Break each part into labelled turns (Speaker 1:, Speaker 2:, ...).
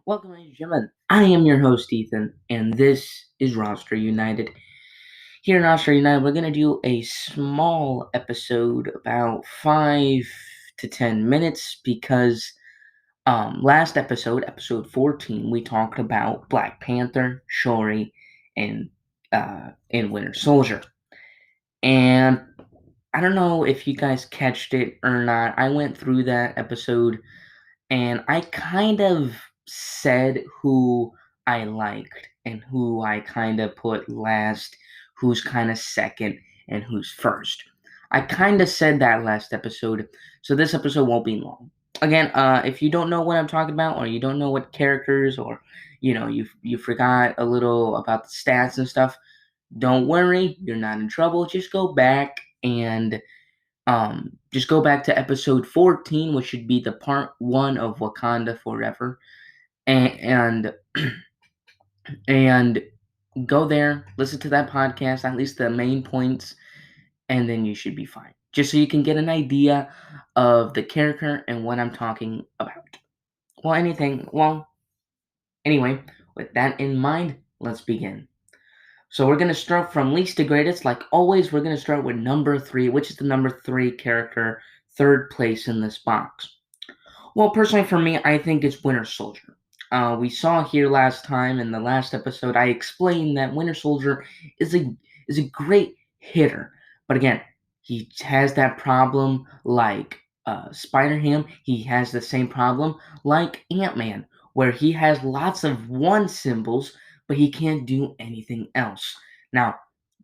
Speaker 1: Welcome, ladies and gentlemen. I am your host, Ethan, and this is Roster United. Here in Roster United, we're going to do a small episode, about 5 to 10 minutes, because last episode, episode 14, we talked about Black Panther, Shuri, and Winter Soldier. And I don't know if you guys catched it or not. I went through that episode and I kind of said who I liked and who I kind of put last, who's kind of second, and who's first. I kind of said that last episode, so this episode won't be long. Again, if you don't know what I'm talking about, or you don't know what characters, or you forgot a little about the stats and stuff, don't worry, you're not in trouble. Just go back to episode 14, which should be the part 1 of Wakanda Forever, and and go there, listen to that podcast, at least the main points, and then you should be fine. Just so you can get an idea of the character and what I'm talking about. Anyway, with that in mind, let's begin. So we're going to start from least to greatest. Like always, we're going to start with number 3, which is the number 3 character, third place in this box. Well, personally for me, I think it's Winter Soldier. We saw here last time in the last episode, I explained that Winter Soldier is a great hitter, but again, he has that problem like Spider-Ham. He has the same problem like Ant-Man, where he has lots of one symbols, but he can't do anything else. Now,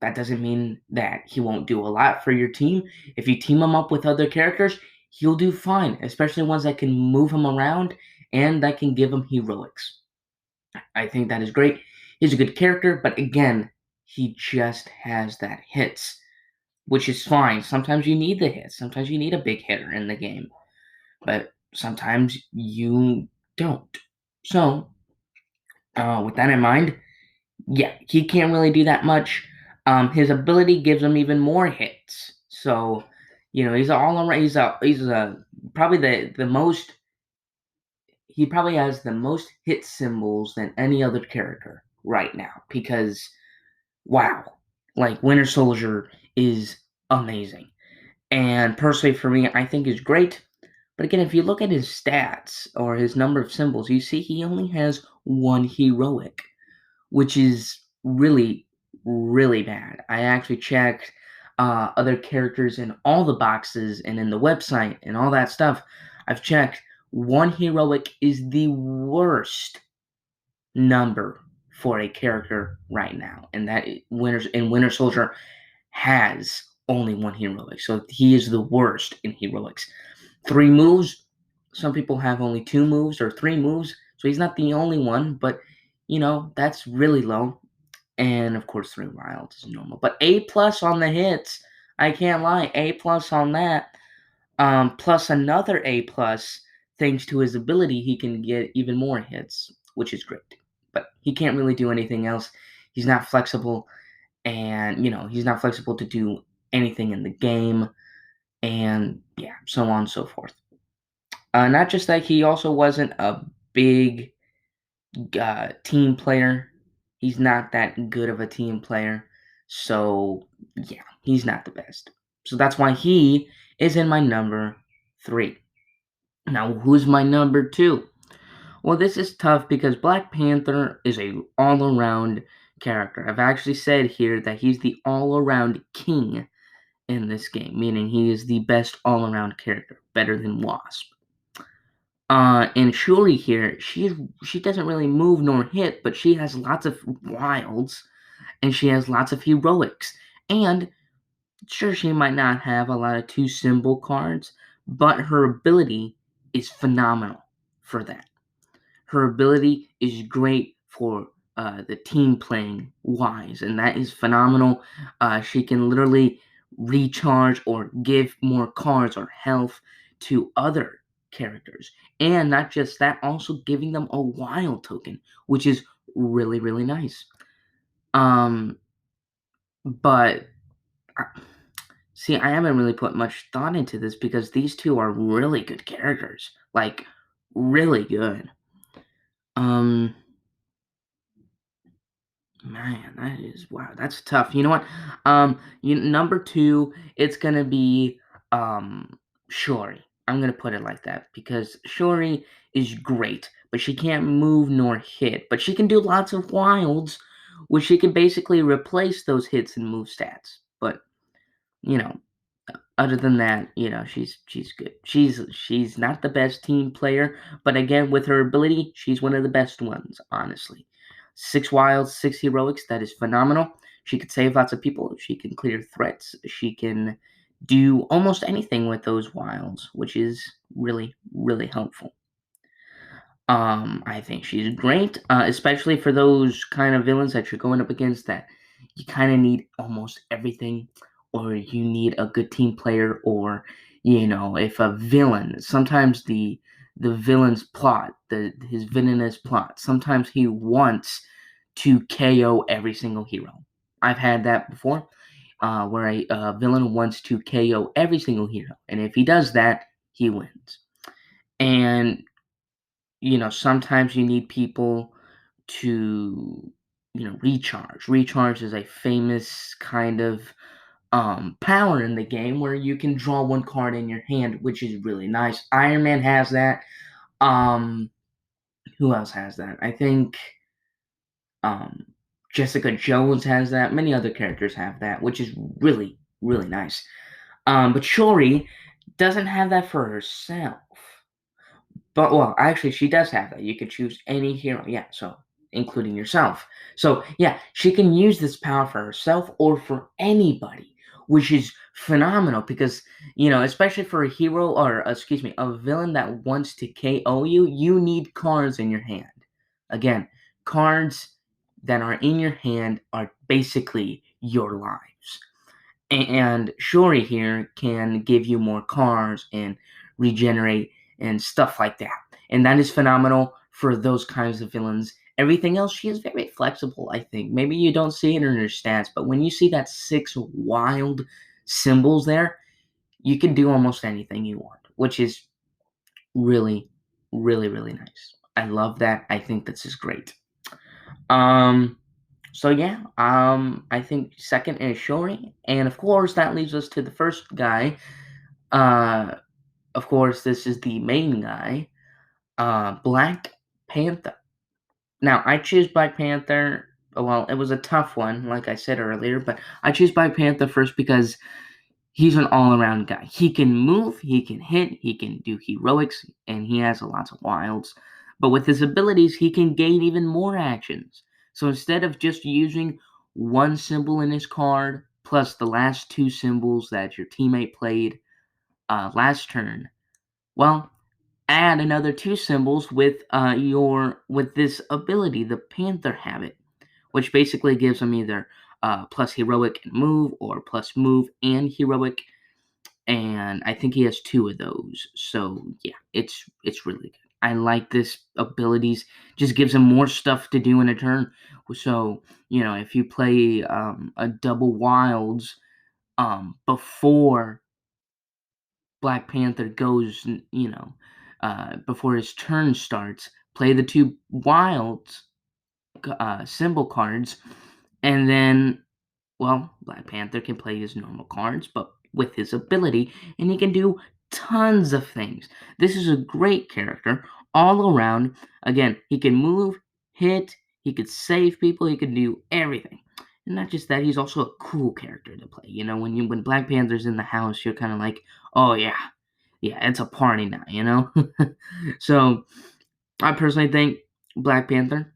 Speaker 1: that doesn't mean that he won't do a lot for your team. If you team him up with other characters, he'll do fine, especially ones that can move him around and that can give him heroics. I think that is great. He's a good character, but again, he just has that hits, which is fine. Sometimes you need the hits. Sometimes you need a big hitter in the game, but sometimes you don't. So, with that in mind, yeah, he can't really do that much. His ability gives him even more hits. So, he's all around. He's probably the most. He probably has the most hit symbols than any other character right now because wow, like Winter Soldier is amazing. And personally for me, I think is great. But again, if you look at his stats or his number of symbols, you see he only has one heroic, which is really, really bad. I actually checked other characters in all the boxes and in the website and all that stuff. I've checked. One heroic is the worst number for a character right now, and that Winter Soldier has only one heroic, so he is the worst in heroics. 3 moves. Some people have only 2 moves or 3 moves, so he's not the only one, but that's really low. And of course, 3 wilds is normal, but A plus on the hits. I can't lie, A plus on that. Plus another A plus thanks to his ability, he can get even more hits, which is great. But he can't really do anything else. He's not flexible, and he's not flexible to do anything in the game, and yeah, so on and so forth. Not just that, he also wasn't a big team player. He's not that good of a team player. So, yeah, he's not the best. So that's why he is in my number 3. Now, who's my number 2? Well, this is tough because Black Panther is a all-around character. I've actually said here that he's the all-around king in this game, meaning he is the best all-around character, better than Wasp. And Shuri here, she doesn't really move nor hit, but she has lots of wilds, and she has lots of heroics. And sure, she might not have a lot of 2 symbol cards, but her ability is phenomenal for that. Her ability is great for the team playing wise, and that is phenomenal. She can literally recharge or give more cards or health to other characters, and not just that, also giving them a wild token, which is really, really nice. But see, I haven't really put much thought into this because these two are really good characters, like really good. Um, Man, that is wow, that's tough. You know what? Number two, it's gonna be Shori. I'm gonna put it like that because Shori is great, but she can't move nor hit. But she can do lots of wilds, which she can basically replace those hits and move stats. But you know, other than that, she's good. She's not the best team player, but again, with her ability, she's one of the best ones, honestly. 6 wilds, 6 heroics, that is phenomenal. She could save lots of people. She can clear threats. She can do almost anything with those wilds, which is really, really helpful. I think she's great, especially for those kind of villains that you're going up against that you kind of need almost everything, or you need a good team player, or if a villain, sometimes the villain's plot, his villainous plot, sometimes he wants to KO every single hero. I've had that before, where a villain wants to KO every single hero, and if he does that, he wins. And sometimes you need people to, recharge. Recharge is a famous kind of power in the game where you can draw one card in your hand, which is really nice. Iron Man has that. Um, who else has that? I think um, Jessica Jones has that. Many other characters have that, which is really, really nice. But Shuri doesn't have that for herself. But well, actually, she does have that. You can choose any hero. Yeah, so including yourself. So yeah, she can use this power for herself or for anybody, which is phenomenal because especially for a hero or excuse me, a villain that wants to KO you, you need cards in your hand. Again, cards that are in your hand are basically your lives. And Shuri here can give you more cars and regenerate and stuff like that. And that is phenomenal for those kinds of villains. Everything else, she is very flexible, I think. Maybe you don't see it in her stats, but when you see that 6 wild symbols there, you can do almost anything you want, which is really, really, really nice. I love that. I think this is great. Um, so yeah, I think second is Shori, and of course that leads us to the first guy. Uh, of course this is the main guy, Black Panther. Now I choose Black Panther. Well, it was a tough one, like I said earlier, but I choose Black Panther first because he's an all-around guy. He can move, he can hit, he can do heroics, and he has lots of wilds. But with his abilities, he can gain even more actions. So instead of just using one symbol in his card plus the last 2 symbols that your teammate played last turn, well, add another 2 symbols with this ability, the Panther Habit, which basically gives him either plus heroic and move or plus move and heroic, and I think he has 2 of those. So yeah, it's really good. I like this abilities. Just gives him more stuff to do in a turn. So if you play a double wilds before Black Panther goes, before his turn starts, play the 2 wilds symbol cards, and then Black Panther can play his normal cards, but with his ability, and he can do tons of things. This is a great character all around. Again, he can move, hit, he could save people, he can do everything. And not just that, he's also a cool character to play. When Black Panther's in the house, you're kind of like, oh yeah, yeah, it's a party now. So I personally think Black Panther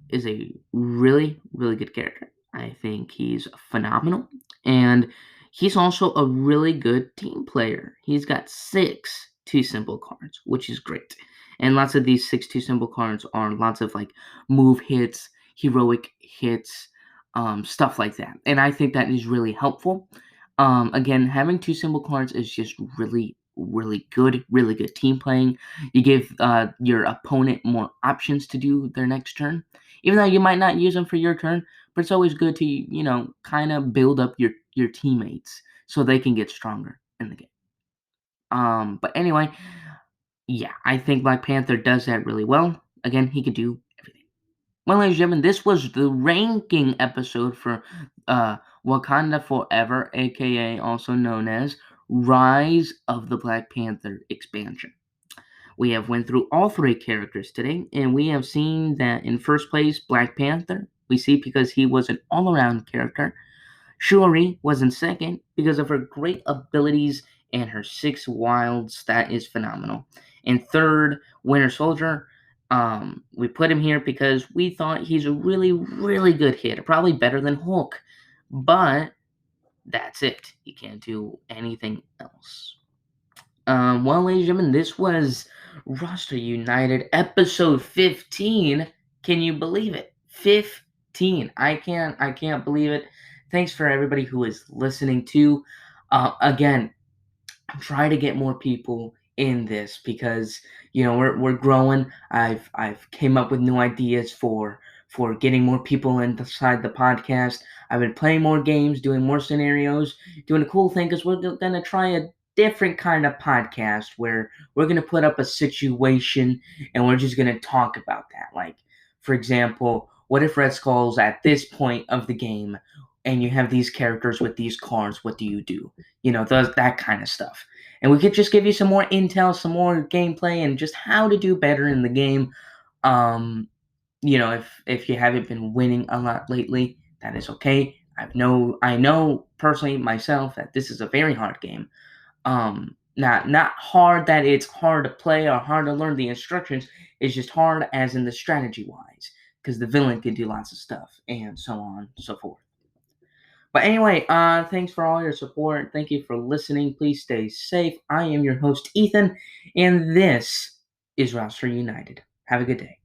Speaker 1: is a really, really good character. I think he's phenomenal, and he's also a really good team player. He's got 6 2 symbol cards, which is great. And lots of these 6 2 symbol cards are lots of like move hits, heroic hits, stuff like that. And I think that is really helpful. Again, having 2 symbol cards is just really, really good team playing. You give your opponent more options to do their next turn, even though you might not use them for your turn. But it's always good to kind of build up your teammates so they can get stronger in the game. But anyway, Yeah, I think Black Panther does that really well. Again, he could do everything. Well, ladies and gentlemen, this was the ranking episode for Wakanda Forever, aka also known as Rise of the Black Panther Expansion. We have went through all three characters today, and we have seen that in first place, Black Panther, we see because he was an all-around character. Shuri was in second because of her great abilities and her six wilds. That is phenomenal. And third, Winter Soldier. We put him here because we thought he's a really, really good hitter, probably better than Hulk. But that's it. He can't do anything else. Well, ladies and gentlemen, this was Roster United episode 15. Can you believe it? 15. I can't believe it. Thanks for everybody who is listening to. Again, try to get more people in this because we're growing. I've came up with new ideas for getting more people inside the podcast. I've been playing more games, doing more scenarios, doing a cool thing because we're gonna try a different kind of podcast where we're gonna put up a situation and we're just gonna talk about that. Like, for example, what if Red Skull's at this point of the game and you have these characters with these cards? What do you do? That kind of stuff. And we could just give you some more intel, some more gameplay, and just how to do better in the game. Um, if you haven't been winning a lot lately, that is okay. I know personally myself that this is a very hard game. Not hard that it's hard to play or hard to learn the instructions. It's just hard as in the strategy wise, because the villain can do lots of stuff and so on and so forth. But anyway, thanks for all your support. Thank you for listening. Please stay safe. I am your host, Ethan, and this is Roster United. Have a good day.